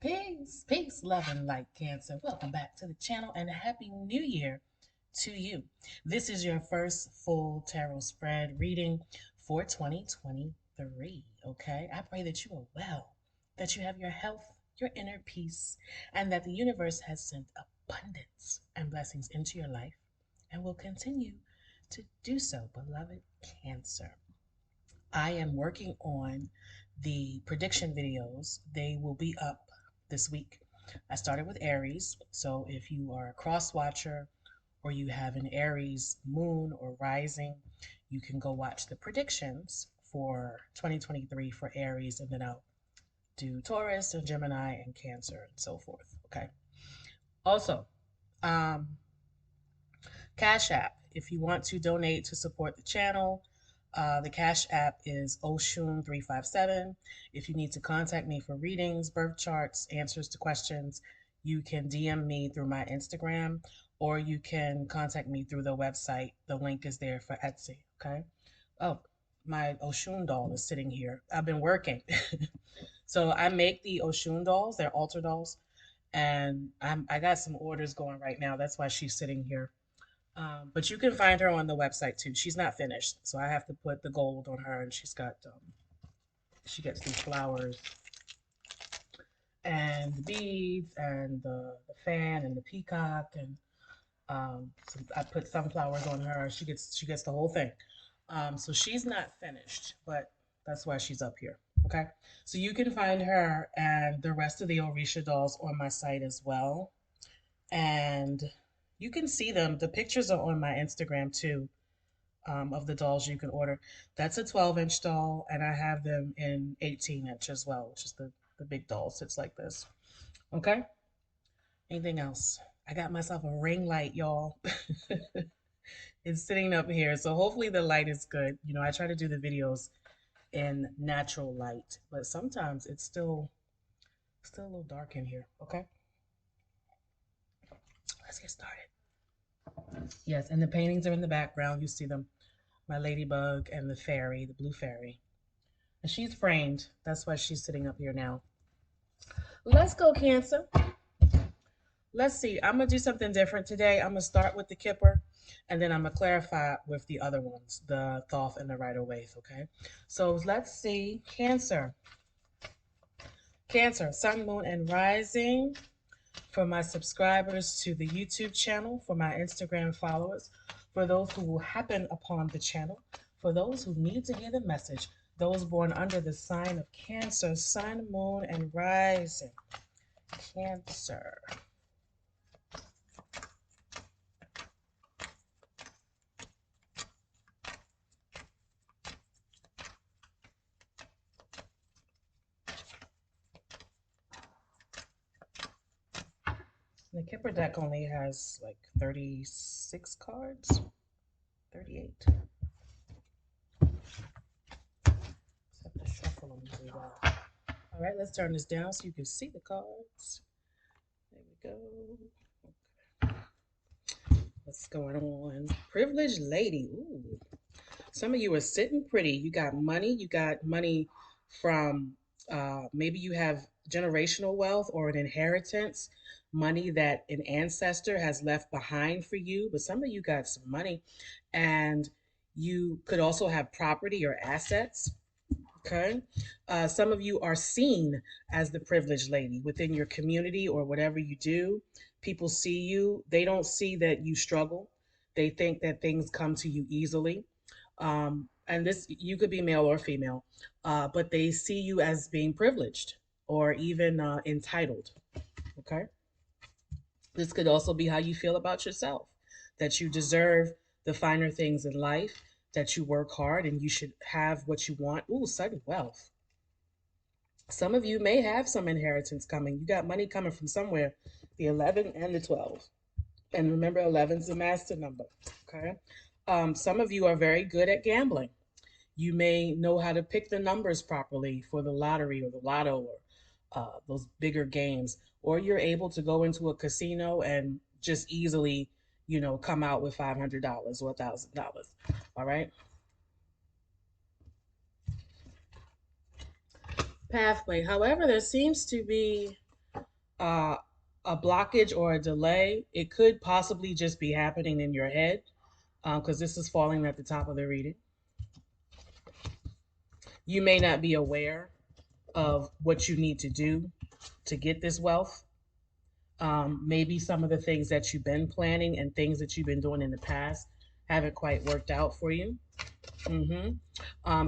Peace, peace, love, and light, Cancer. Welcome back to the channel and a happy new year to you. This is your first full tarot spread reading for 2023. Okay, I pray that you are well, that you have your health, your inner peace, and that the universe has sent abundance and blessings into your life and will continue to do so, beloved Cancer. I am working on the prediction videos. They will be up this week. I started with Aries. So if you are a cross watcher or you have an Aries moon or rising, you can go watch the predictions for 2023 for Aries, and then I'll do Taurus and Gemini and Cancer and so forth. Okay. Also, um, Cash App. If you want to donate to support the channel, the Cash App is Oshun357. If you need to contact me for readings, birth charts, answers to questions, you can DM me through my Instagram or you can contact me through the website. The link is there for Etsy. Okay. Oh, my Oshun doll is sitting here. I've been working. So I make the Oshun dolls, they're altar dolls, and I got some orders going right now. That's why she's sitting here. But you can find her on the website too. She's not finished, so I have to put the gold on her, and she's got she gets these flowers and the beads and the fan and the peacock and I put sunflowers on her. She gets the whole thing. So she's not finished, but that's why she's up here. Okay, so you can find her and the rest of the Orisha dolls on my site as well, and you can see them. The pictures are on my Instagram too, of the dolls you can order. That's a 12-inch doll, and I have them in 18-inch as well, which is the big doll. Sits like this. Okay. Anything else? I got myself a ring light, y'all. It's sitting up here, so hopefully the light is good. You know, I try to do the videos in natural light, but sometimes it's still a little dark in here. Okay. Let's get started. Yes, and the paintings are in the background. You see them, my ladybug and the fairy, the blue fairy. And she's framed. That's why she's sitting up here now. Let's go, Cancer. Let's see. I'm going to do something different today. I'm going to start with the Kipper, and then I'm going to clarify with the other ones, the Thoth and the Rider-Waite, okay? So let's see. Cancer. Cancer, Sun, Moon, and Rising. For my subscribers to the YouTube channel, for my Instagram followers, for those who will happen upon the channel, for those who need to hear the message, those born under the sign of Cancer, Sun, Moon, and Rising. Cancer. The Kipper deck only has like 36 cards, 38. Just have to shuffle them really well. All right, let's turn this down so you can see the cards. There we go. Okay. What's going on? Privileged lady. Ooh. Some of you are sitting pretty. You got money. You got money from maybe you have generational wealth or an inheritance, money that an ancestor has left behind for you. But some of you got some money, and you could also have property or assets. Okay. Some of you are seen as the privileged lady within your community or whatever you do. People see you, they don't see that you struggle. They think that things come to you easily. And this, you could be male or female, but they see you as being privileged or even entitled. Okay. This could also be how you feel about yourself, that you deserve the finer things in life, that you work hard and you should have what you want. Ooh, sudden wealth. Some of you may have some inheritance coming. You got money coming from somewhere, the 11 and the 12. And remember, 11 is the master number. Okay. Some of you are very good at gambling. You may know how to pick the numbers properly for the lottery or the lotto or those bigger games, or you're able to go into a casino and just easily, come out with $500 or $1,000. All right. Pathway. However, there seems to be uh, a blockage or a delay, it could possibly just be happening in your head because this is falling at the top of the reading. You may not be aware of what you need to do to get this wealth. Maybe some of the things that you've been planning and things that you've been doing in the past haven't quite worked out for you. hmm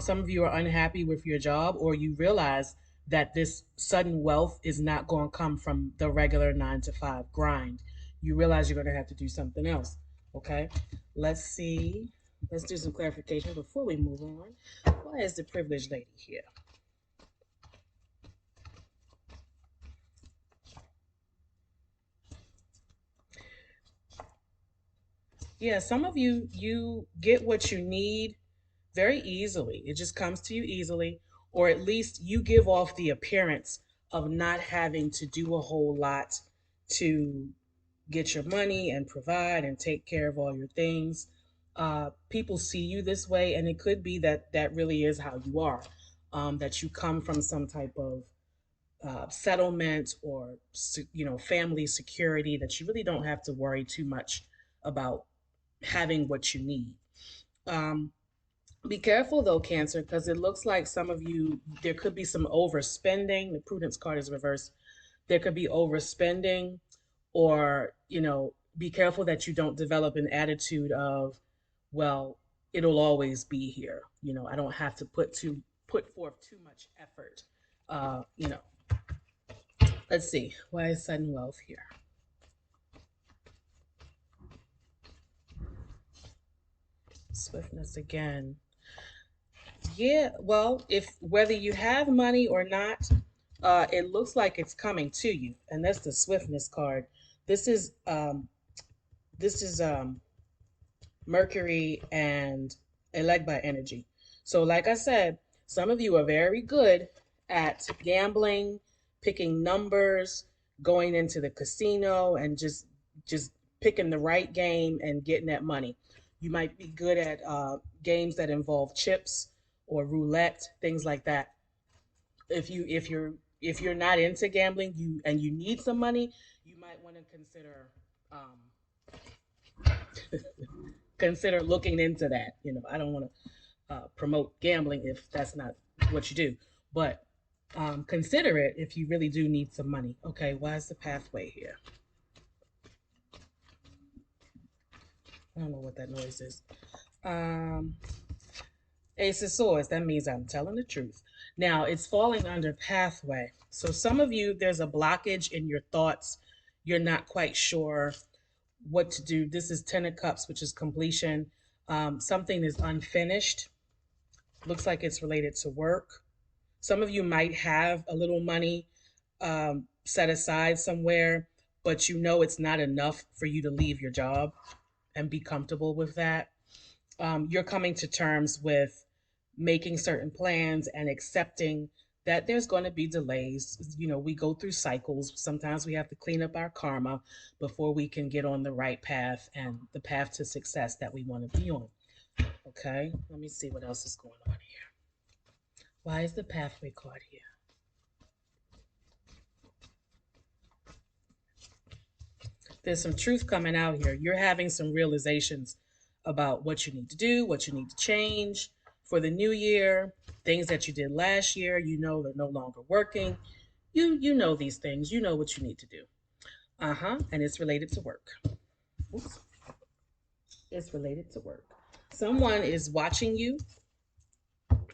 some of you are unhappy with your job, or you realize that this sudden wealth is not going to come from the regular 9 to 5 grind. You realize you're going to have to do something else. Okay, let's see. Let's do some clarification before we move on. Why is the privileged lady here? Yeah, some of you get what you need very easily. It just comes to you easily, or at least you give off the appearance of not having to do a whole lot to get your money and provide and take care of all your things. People see you this way, and it could be that that really is how you are. That you come from some type of settlement or family security, that you really don't have to worry too much about having what you need. Um, be careful though, Cancer, because it looks like some of you, there could be some overspending. The Prudence card is reversed. There could be overspending, or, be careful that you don't develop an attitude of, well, it'll always be here. I don't have to put forth too much effort. Uh, you know, let's see. Why is sudden wealth here? Swiftness again. Yeah, well, if whether you have money or not, it looks like it's coming to you, and that's the swiftness card. This is Mercury and Elegba energy. So, like I said, some of you are very good at gambling, picking numbers, going into the casino, and just picking the right game and getting that money. You might be good at games that involve chips or roulette, things like that. If you're not into gambling, you need some money, you might want to consider looking into that. I don't want to promote gambling if that's not what you do, but consider it if you really do need some money. Okay, why is the pathway here? I don't know what that noise is. Um, Ace of Swords, that means I'm telling the truth. Now, it's falling under pathway. So, some of you, there's a blockage in your thoughts. You're not quite sure what to do. This is Ten of Cups, which is completion. Something is unfinished. Looks like it's related to work. Some of you might have a little money set aside somewhere, but it's not enough for you to leave your job and be comfortable with that. You're coming to terms with making certain plans and accepting that there's going to be delays. We go through cycles. Sometimes we have to clean up our karma before we can get on the right path and the path to success that we want to be on. Okay, let me see what else is going on here. Why is the pathway card here? There's some truth coming out here. You're having some realizations about what you need to do, what you need to change for the new year, things that you did last year, they're no longer working. You know these things. You know what you need to do. And it's related to work. Oops. It's related to work. Someone is watching you,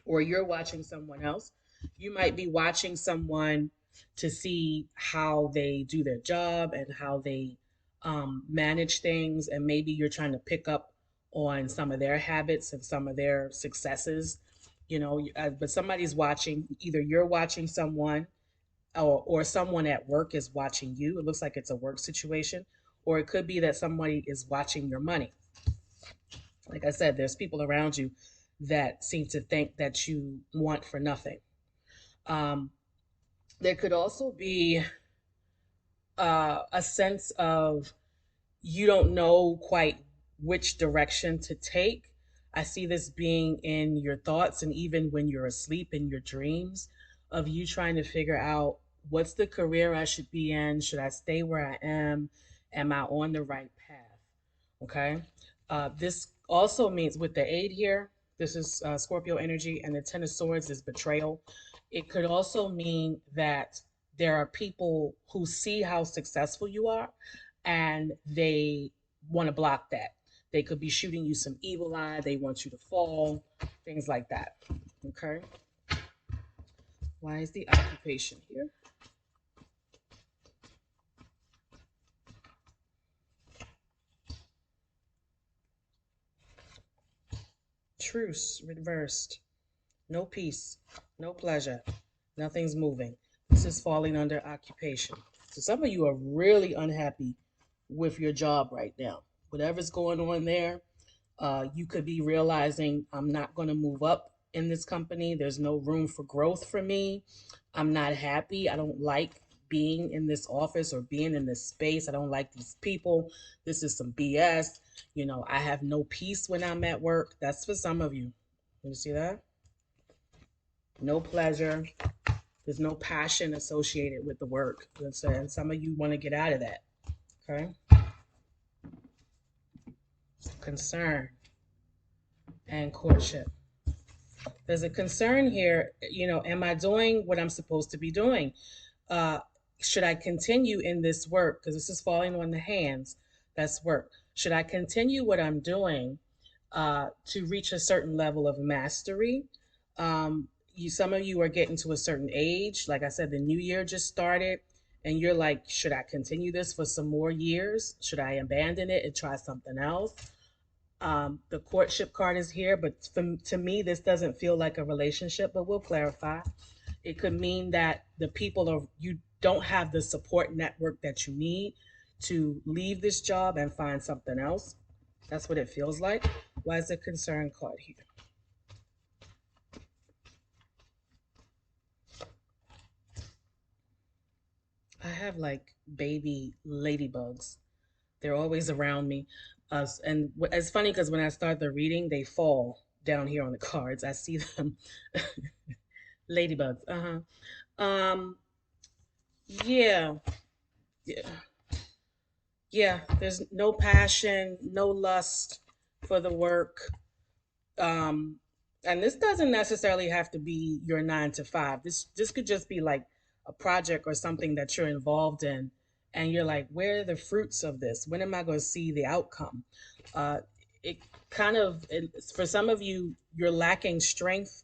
or you're watching someone else. You might be watching someone to see how they do their job and how they manage things. And maybe you're trying to pick up on some of their habits and some of their successes. But somebody's watching. Either you're watching someone, or someone at work is watching you. It looks like it's a work situation. Or it could be that somebody is watching your money. Like I said, there's people around you that seem to think that you want for nothing. Um, there could also be a sense of you don't know quite which direction to take. I see this being in your thoughts and even when you're asleep in your dreams, of you trying to figure out What's the career I should be in? Should I stay where I am? Am I on the right path? Okay. This also means with the 8 here, this is Scorpio energy, and the Ten of Swords is betrayal. It could also mean that there are people who see how successful you are and they want to block that. They could be shooting you some evil eye, they want you to fall, things like that. Okay. Why is the occupation here? Truce reversed. No peace, no pleasure, nothing's moving. This is falling under occupation. So some of you are really unhappy with your job right now. Whatever's going on there, you could be realizing I'm not going to move up in this company. There's no room for growth for me. I'm not happy. I don't like being in this office or being in this space. I don't like these people. This is some BS. I have no peace when I'm at work. That's for some of you. You see that? No pleasure. There's no passion associated with the work. And some of you want to get out of that. Okay. Concern and courtship. There's a concern here. Am I doing what I'm supposed to be doing? Uh, should I continue in this work? Because this is falling on the hands. That's work. Should I continue what I'm doing to reach a certain level of mastery? Some of you are getting to a certain age. Like I said, the new year just started, and you're like, should I continue this for some more years? Should I abandon it and try something else? The courtship card is here, but to me, this doesn't feel like a relationship, but we'll clarify. It could mean that the people are, you don't have the support network that you need to leave this job and find something else. That's what it feels like. Why is the concern card here? I have like baby ladybugs. They're always around me. And it's funny because when I start the reading, they fall down here on the cards. I see them. Ladybugs. Um, yeah. Yeah. Yeah. There's no passion, no lust for the work. Um, and this doesn't necessarily have to be your 9 to 5. This could just be like a project or something that you're involved in, and you're like, where are the fruits of this? When am I going to see the outcome? Uh, it for some of you, you're lacking strength,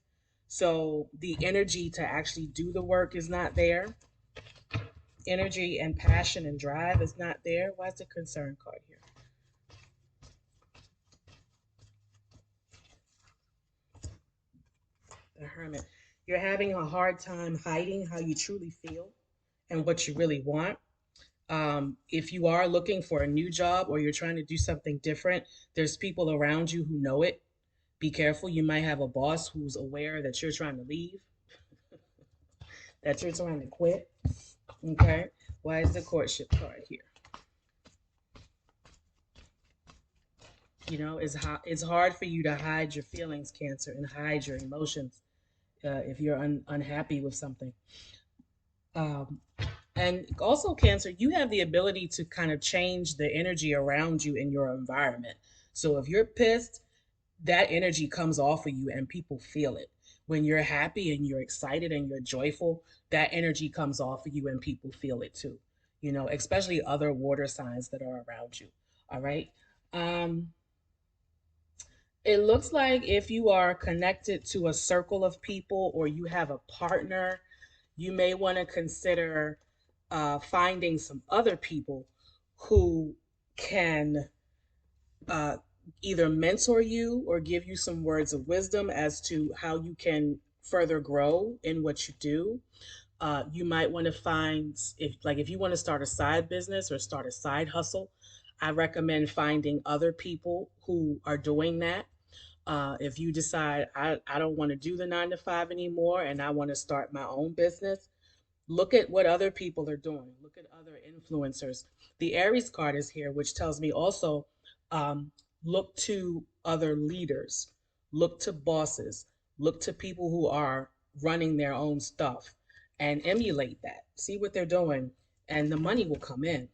so the energy to actually do the work is not there. Energy and passion and drive is not there. Why is the concern card here? The Hermit. You're having a hard time hiding how you truly feel and what you really want. If you are looking for a new job or you're trying to do something different, there's people around you who know it. Be careful. You might have a boss who's aware that you're trying to leave, that you're trying to quit. Okay. Why is the courtship card here? It's hard for you to hide your feelings, Cancer, and hide your emotions if you're unhappy with something. Um, and also, Cancer, you have the ability to kind of change the energy around you in your environment. So if you're pissed, that energy comes off of you and people feel it. When you're happy and you're excited and you're joyful, that energy comes off of you and people feel it too. Especially other water signs that are around you. All right. Um, it looks like if you are connected to a circle of people or you have a partner, you may want to consider finding some other people who can uh, either mentor you or give you some words of wisdom as to how you can further grow in what you do. You might want to find if you want to start a side business or start a side hustle, I recommend finding other people who are doing that. If you decide I don't want to do the 9 to 5 anymore and I want to start my own business, look at what other people are doing. Look at other influencers. The Aries card is here, which tells me also um, look to other leaders, look to bosses, look to people who are running their own stuff, and emulate that. See what they're doing, and the money will come in.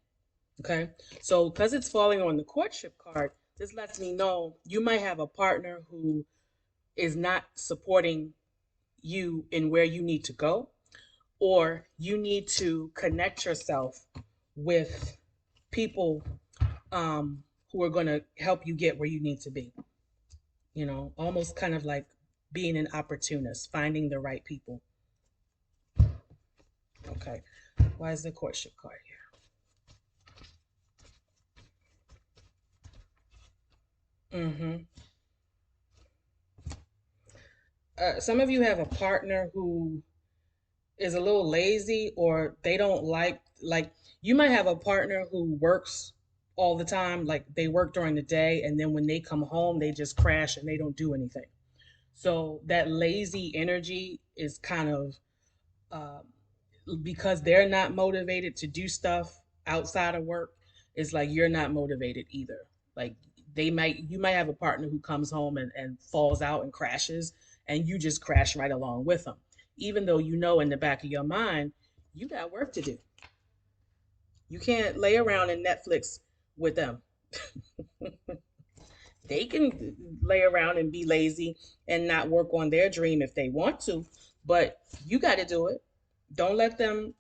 Okay. So, because it's falling on the courtship card, this lets me know you might have a partner who is not supporting you in where you need to go, or you need to connect yourself with people who are going to help you get where you need to be. Almost kind of like being an opportunist, finding the right people. Okay. Why is the courtship card here? Some of you have a partner who is a little lazy, or they don't like you might have a partner who works all the time, like they work during the day, and then when they come home they just crash and they don't do anything. So that lazy energy is kind of uh, because they're not motivated to do stuff outside of work. It's like you're not motivated either. Like you might have a partner who comes home and falls out and crashes, and you just crash right along with them, even though you know in the back of your mind you got work to do. You can't lay around and Netflix with them. They can lay around and be lazy and not work on their dream if they want to, but you got to do it. Don't let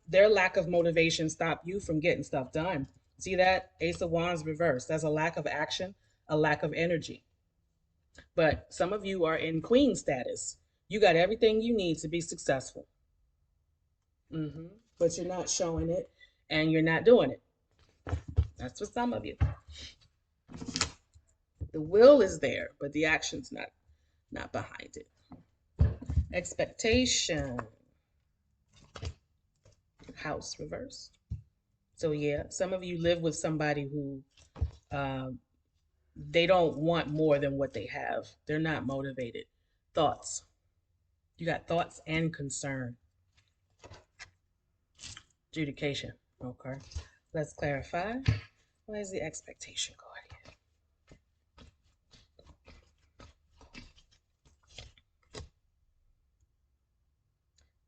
their lack of motivation stop you from getting stuff done. See that? Ace of Wands reverse. That's a lack of action, a lack of energy. But some of you are in queen status. You got everything you need to be successful. But you're not showing it and you're not doing it. That's for some of you. The will is there, but the action's not behind it. Expectation. House reverse. So yeah, some of you live with somebody who um, they don't want more than what they have. They're not motivated. Thoughts. You got thoughts and concern. Adjudication. Okay. Let's clarify. What is the expectation card here?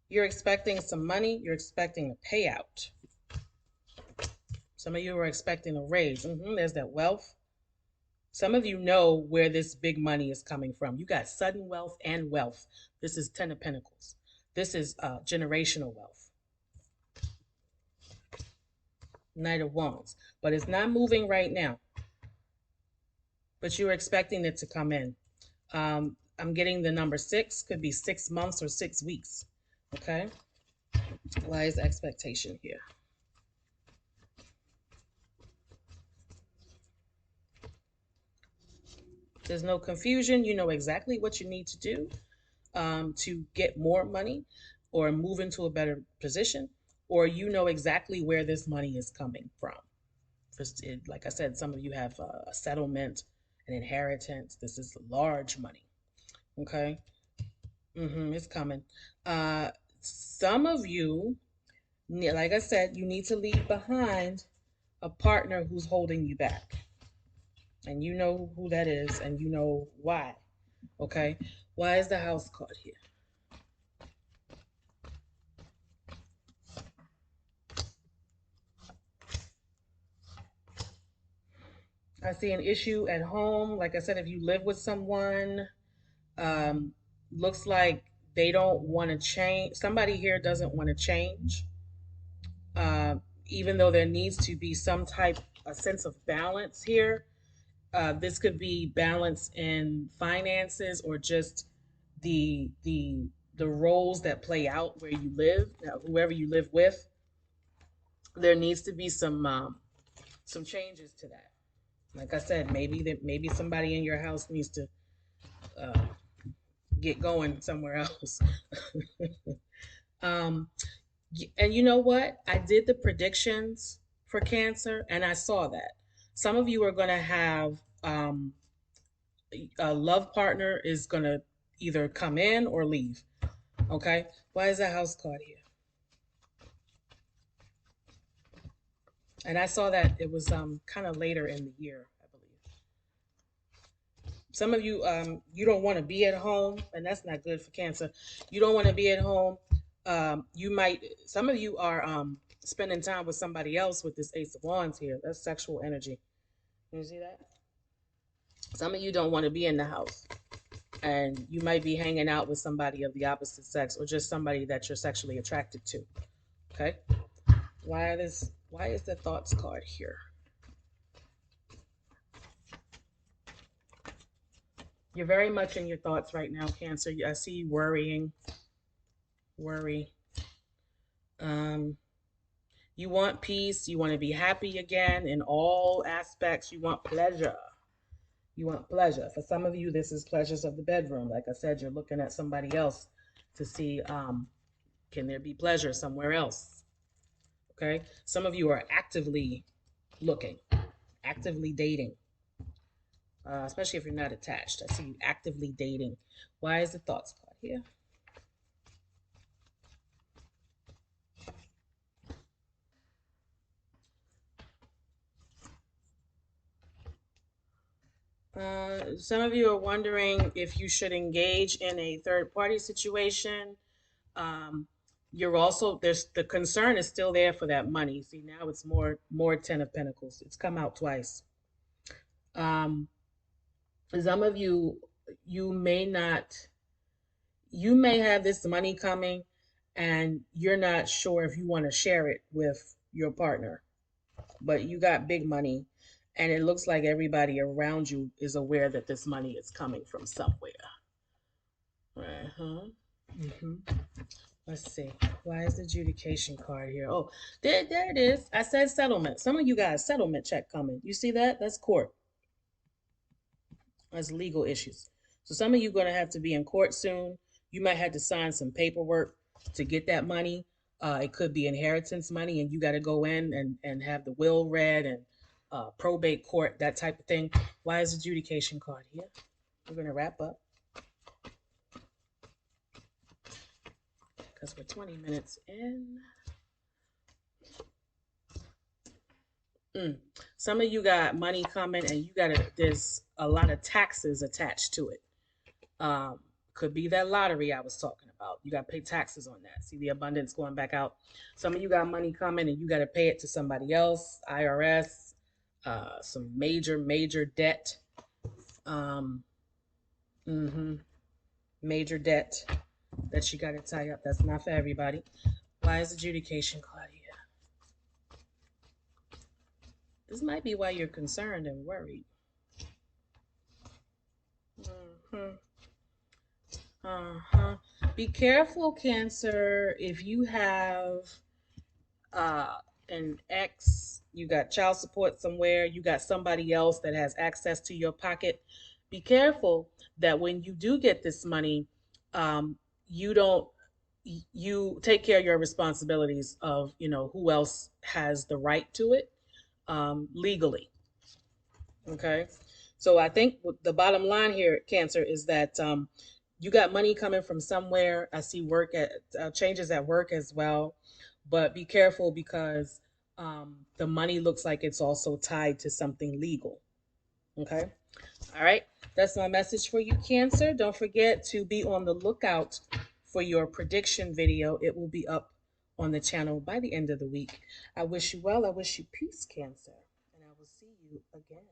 You're expecting some money. You're expecting a payout. Some of you are expecting a raise. There's that wealth. Some of you know where this big money is coming from. You got sudden wealth and wealth. This is Ten of Pentacles. This is generational wealth. Knight of Wands. But it's not moving right now. But you're expecting it to come in. I'm getting the number 6. Could be 6 months or 6 weeks. Okay? Why is expectation here? There's no confusion. You know exactly what you need to do to get more money or move into a better position, or you know exactly where this money is coming from. Like I said, some of you have a settlement, an inheritance. This is large money. Okay? It's coming. Some of you, like I said, you need to leave behind a partner who's holding you back. And you know who that is, and you know why. Okay? Why is the house card here? I see an issue at home. Like I said, if you live with someone, um, looks like they don't want to change. Somebody here doesn't want to change, uh, even though there needs to be a sense of balance here. This could be balance in finances or just the roles that play out where you live, whoever you live with. There needs to be some changes to that. Like I said, maybe somebody in your house needs to uh, get going somewhere else. um, and you know what? I did the predictions for Cancer, and I saw that some of you are going to have a love partner is going to either come in or leave. Okay, why is that house card here? And I saw that it was kind of later in the year, I believe. Some of you you don't want to be at home, and that's not good for Cancer. You don't want to be at home Some of you are spending time with somebody else with this Ace of Wands here. That's sexual energy. You see that? Some of you don't want to be in the house, and you might be hanging out with somebody of the opposite sex, or just somebody that you're sexually attracted to. Okay. Why is the thoughts card here? You're very much in your thoughts right now, Cancer. I see you worrying. Worry. You want peace. You want to be happy again in all aspects. You want pleasure. You want pleasure. For some of you, this is pleasures of the bedroom. Like I said, you're looking at somebody else to see, can there be pleasure somewhere else? Okay. Some of you are actively looking, actively dating, especially if you're not attached. I see you actively dating. Why is the thoughts card here? Some of you are wondering if you should engage in a third party situation. Um, you're also there's the concern is still there for that money. See, now it's more Ten of Pentacles. It's come out twice. Um, some of you you may not you may have this money coming and you're not sure if you want to share it with your partner, but you got big money and it looks like everybody around you is aware that this money is coming from somewhere. Uh-huh. Mm-hmm. Let's see. Why is the adjudication card here? Oh, there it is. I said settlement. Some of you guys, settlement check coming. You see that? That's court. That's legal issues. So some of you going to have to be in court soon. You might have to sign some paperwork to get that money. It could be inheritance money, and you got to go in and have the will read and probate court, that type of thing. Why is adjudication card here? We're going to wrap up because we're 20 minutes in. Some of you got money coming and there's a lot of taxes attached to it. Could be that lottery I was talking about. You got to pay taxes on that. See the abundance going back out. Some of you got money coming and you got to pay it to somebody else, IRS, some major debt. Major debt that you got to tie up. That's not for everybody. Why is adjudication card here? This might be why you're concerned and worried. Be careful, Cancer. If you have an ex, you got child support somewhere, you got somebody else that has access to your pocket, be careful that when you do get this money, you don't you take care of your responsibilities of who else has the right to it legally. Okay. So I think the bottom line here, Cancer, is that you got money coming from somewhere. I see work at changes at work as well, but be careful because the money looks like it's also tied to something legal. Okay. All right. That's my message for you, Cancer. Don't forget to be on the lookout for your prediction video. It will be up on the channel by the end of the week. I wish you well. I wish you peace, Cancer, and I will see you again.